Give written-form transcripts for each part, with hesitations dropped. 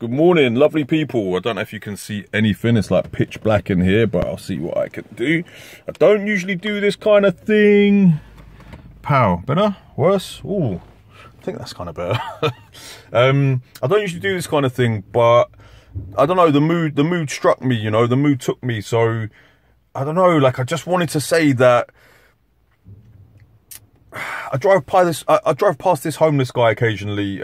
Good morning, lovely people. I don't know if you can see anything. It's like pitch black in here, but I'll see what I can do. I don't usually do this kind of thing. Pow, better? Worse? Ooh, I think that's kind of better. I don't usually do this kind of thing, but I don't know, the mood struck me, you know, the mood took me. So I don't know, like I just wanted to say that I drive past this homeless guy occasionally,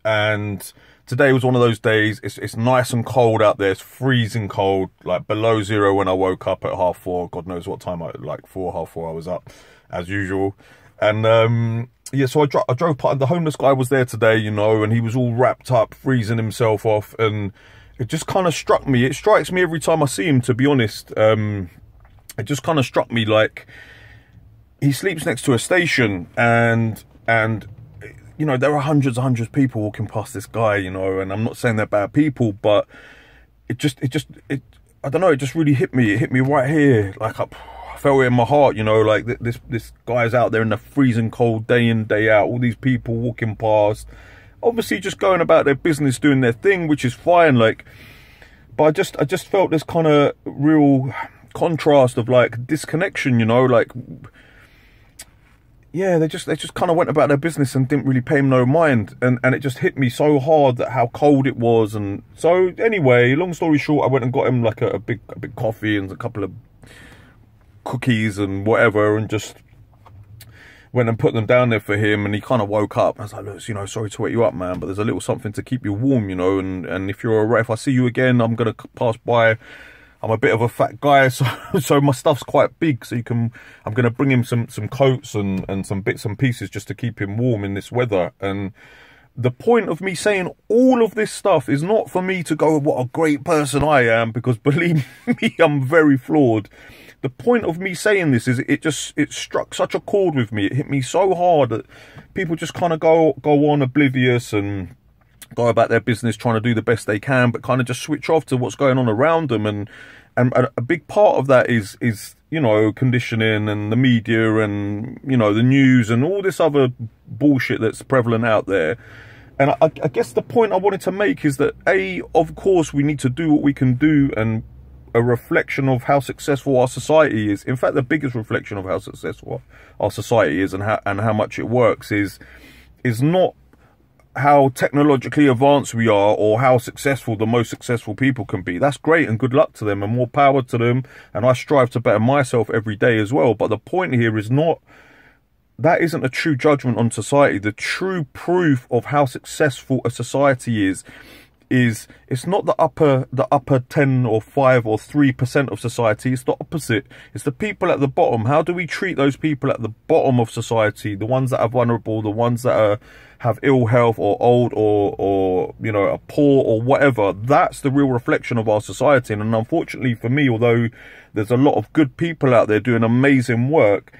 and today was one of those days. It's nice and cold out there. It's freezing cold, like below zero when I woke up at 4:30. God knows what time, like 4:30 I was up as usual. And yeah, so I drove past. The homeless guy was there today, you know, and he was all wrapped up, freezing himself off, and it just kind of struck me. It strikes me every time I see him, to be honest. It just kind of struck me, like, he sleeps next to a station, and you know, there are hundreds of people walking past this guy, you know, and I'm not saying they're bad people, but it I don't know, it just really hit me. It hit me right here. Like I felt it in my heart, you know, like this guy's out there in the freezing cold day in, day out, all these people walking past, obviously just going about their business, doing their thing, which is fine, like, but I just felt this kind of real contrast of like disconnection, you know, like, yeah, they just kind of went about their business and didn't really pay him no mind, and it just hit me so hard that how cold it was. And so anyway, long story short, I went and got him like a big coffee and a couple of cookies and whatever, and just went and put them down there for him. And he kind of woke up. I was like, look, you know, sorry to wake you up, man, but there's a little something to keep you warm, you know, and if I see you again, I'm gonna pass by. I'm a bit of a fat guy, so my stuff's quite big. So I'm going to bring him some coats and some bits and pieces just to keep him warm in this weather. And the point of me saying all of this stuff is not for me to go, what a great person I am, because believe me, I'm very flawed. The point of me saying this is it struck such a chord with me. It hit me so hard that people just kind of go on oblivious and go about their business, trying to do the best they can, but kind of just switch off to what's going on around them. And a big part of that is, you know, conditioning and the media and, you know, the news and all this other bullshit that's prevalent out there. And I guess the point I wanted to make is that, of course, we need to do what we can do, and a reflection of how successful our society is. In fact, the biggest reflection of how successful our society is and how much it works is not how technologically advanced we are or how successful the most successful people can be. That's great, and good luck to them and more power to them, and I strive to better myself every day as well. But the point here is not, that isn't a true judgment on society. The true proof of how successful a society is it's not the upper 10 or 5 or 3% of society. It's the opposite. It's the people at the bottom. How do we treat those people at the bottom of society, the ones that are vulnerable, the ones that have ill health or old or you know, are poor or whatever? That's the real reflection of our society. And unfortunately for me, although there's a lot of good people out there doing amazing work,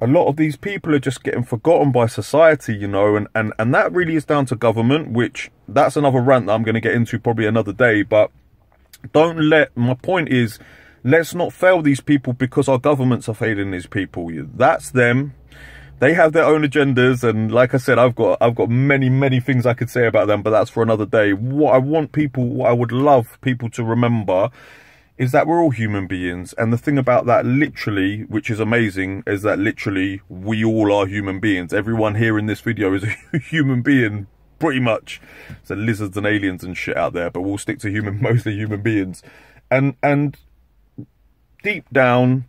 a lot of these people are just getting forgotten by society, you know, and that really is down to government, which that's another rant that I'm going to get into probably another day. But my point is, let's not fail these people because our governments are failing these people. That's them. They have their own agendas, and like I said, I've got many things I could say about them, but that's for another day. What I would love people to remember is that we're all human beings. And the thing about that, literally, which is amazing, is that literally we all are human beings. Everyone here in this video is a human being, pretty much. So lizards and aliens and shit out there, but we'll stick to mostly human beings. And deep down,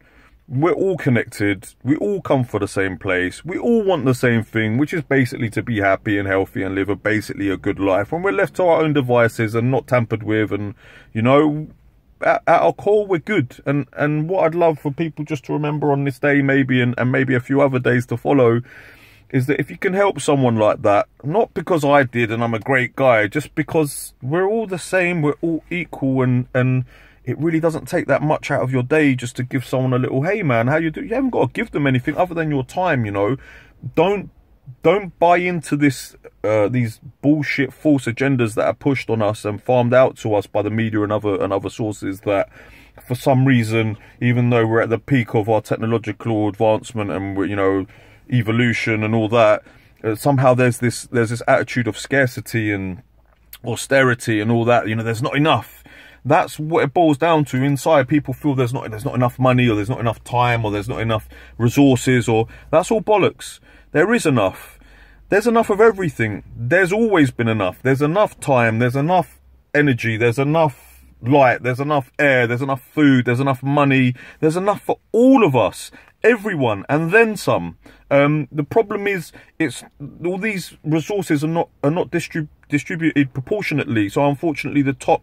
we're all connected. We all come for the same place. We all want the same thing, which is basically to be happy and healthy and live basically a good life. When we're left to our own devices and not tampered with, and, you know, at our core, we're good. And what I'd love for people just to remember on this day, maybe, and maybe a few other days to follow, is that if you can help someone like that, not because I did and I'm a great guy, just because we're all the same, we're all equal, and it really doesn't take that much out of your day just to give someone a little, hey man, how you do? You haven't got to give them anything other than your time, you know. Don't buy into these bullshit false agendas that are pushed on us and farmed out to us by the media and other sources, that for some reason, even though we're at the peak of our technological advancement and we're, you know, evolution and all that, somehow there's this attitude of scarcity and austerity and all that, you know, there's not enough. That's what it boils down to inside. People feel there's not enough money, or there's not enough time, or there's not enough resources, or that's all bollocks. There is enough. There's enough of everything. There's always been enough. There's enough time, there's enough energy, there's enough light, there's enough air, there's enough food, there's enough money, there's enough for all of us, everyone, and then some. The problem is, it's all these resources are not distributed proportionately. So unfortunately, the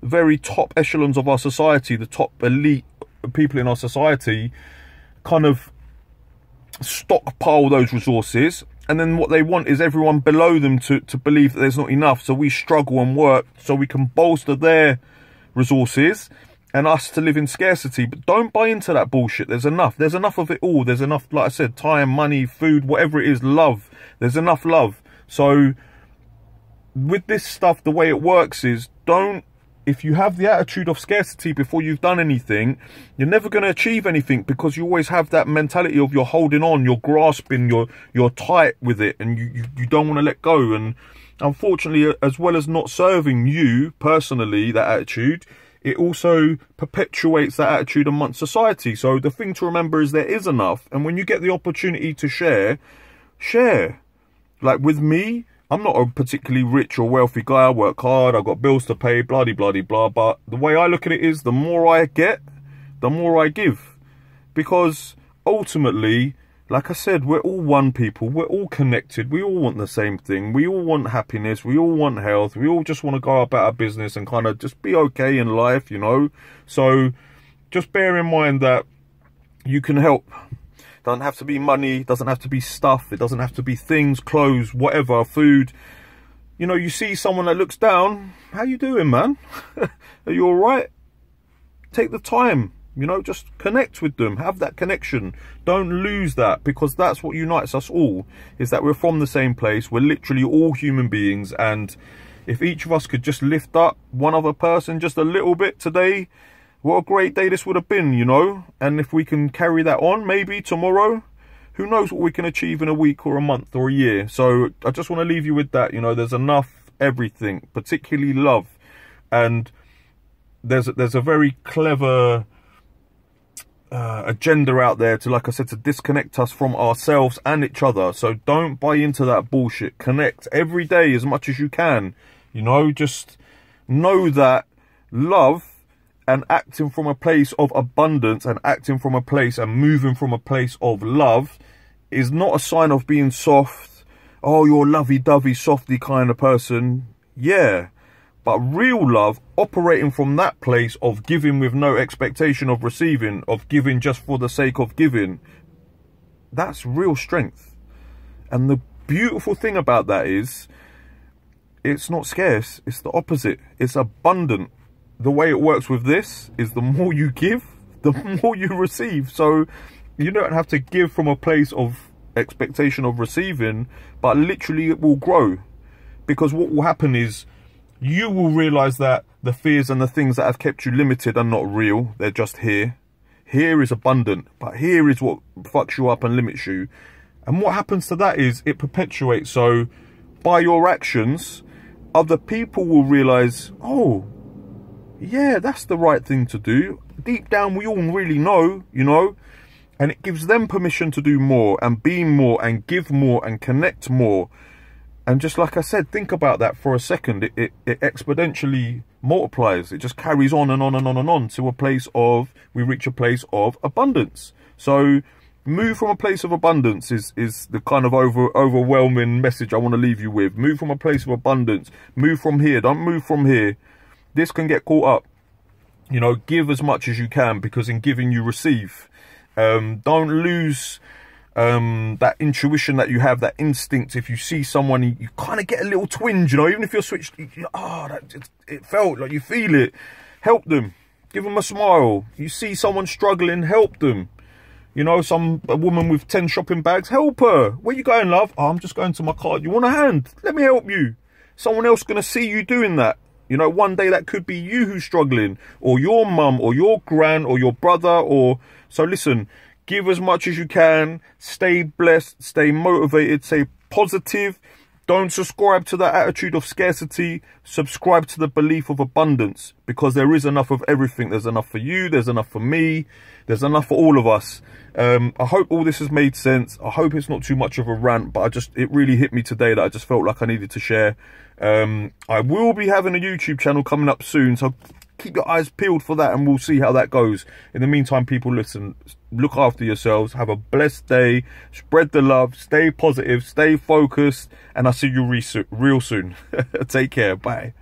very top echelons of our society, the top elite people in our society, kind of stockpile those resources, and then what they want is everyone below them to believe that there's not enough. So we struggle and work so we can bolster their resources and us to live in scarcity. But don't buy into that bullshit. There's enough of it all. There's enough, like I said, time, money, food, whatever it is, love. There's enough love. So with this stuff, the way it works is, if you have the attitude of scarcity before you've done anything, you're never going to achieve anything, because you always have that mentality of you're holding on, you're grasping, you're tight with it, and you don't want to let go. And unfortunately, as well as not serving you personally, that attitude, it also perpetuates that attitude amongst society. So the thing to remember is there is enough, and when you get the opportunity to share. Like with me, I'm not a particularly rich or wealthy guy. I work hard, I've got bills to pay, blah, blah, blah, blah. But the way I look at it is, the more I get, the more I give. Because ultimately, like I said, we're all one people. We're all connected. We all want the same thing. We all want happiness. We all want health. We all just want to go about our business and kind of just be okay in life, you know. So just bear in mind that you can help. Doesn't have to be money, doesn't have to be stuff, it doesn't have to be things, clothes, whatever, food. You know, you see someone that looks down, how you doing, man? Are you all right? Take the time, you know, just connect with them, have that connection. Don't lose that, because that's what unites us all, is that we're from the same place. We're literally all human beings, and if each of us could just lift up one other person just a little bit today, what a great day this would have been, you know. And if we can carry that on, maybe tomorrow, who knows what we can achieve in a week or a month or a year. So I just want to leave you with that, you know. There's enough everything, particularly love. And there's a very clever agenda out there to, like I said, to disconnect us from ourselves and each other. So don't buy into that bullshit. Connect every day as much as you can, you know. Just know that love and acting from a place of abundance, and acting from a place and moving from a place of love, is not a sign of being soft. Oh, you're lovey-dovey, softy kind of person. Yeah, but real love, operating from that place of giving with no expectation of receiving, of giving just for the sake of giving, that's real strength. And the beautiful thing about that is, it's not scarce, it's the opposite. It's abundant. The way it works with this is, the more you give, the more you receive. So you don't have to give from a place of expectation of receiving, but literally it will grow. Because what will happen is, you will realize that the fears and the things that have kept you limited are not real. They're just here. Here is abundant, but here is what fucks you up and limits you. And what happens to that is, it perpetuates. So by your actions, other people will realize, oh, yeah, that's the right thing to do. Deep down, we all really know, you know. And it gives them permission to do more, and be more, and give more, and connect more. And just like I said, think about that for a second. It exponentially multiplies. It just carries on and on and on and on to a place of, we reach a place of abundance. So move from a place of abundance is the kind of overwhelming message I want to leave you with. Move from a place of abundance. Move from here. Don't move from here. This can get caught up. You know, give as much as you can, because in giving you receive. Don't lose that intuition that you have, that instinct. If you see someone, you kind of get a little twinge, you know, even if you're switched, it felt like you feel it. Help them. Give them a smile. You see someone struggling, help them. You know, a woman with 10 shopping bags, help her. Where you going, love? Oh, I'm just going to my car. You want a hand? Let me help you. Someone else going to see you doing that. You know, one day that could be you who's struggling, or your mum, or your gran, or your brother, or... So listen, give as much as you can, stay blessed, stay motivated, stay positive, Don't subscribe to that attitude of scarcity. Subscribe to the belief of abundance, because there is enough of everything. There's enough for you. There's enough for me. There's enough for all of us. I hope all this has made sense. I hope it's not too much of a rant, but it really hit me today that I just felt like I needed to share. I will be having a YouTube channel coming up soon, so keep your eyes peeled for that, and we'll see how that goes. In the meantime, people, listen, look after yourselves, have a blessed day, spread the love, stay positive, stay focused, and I'll see you real soon. Take care. Bye.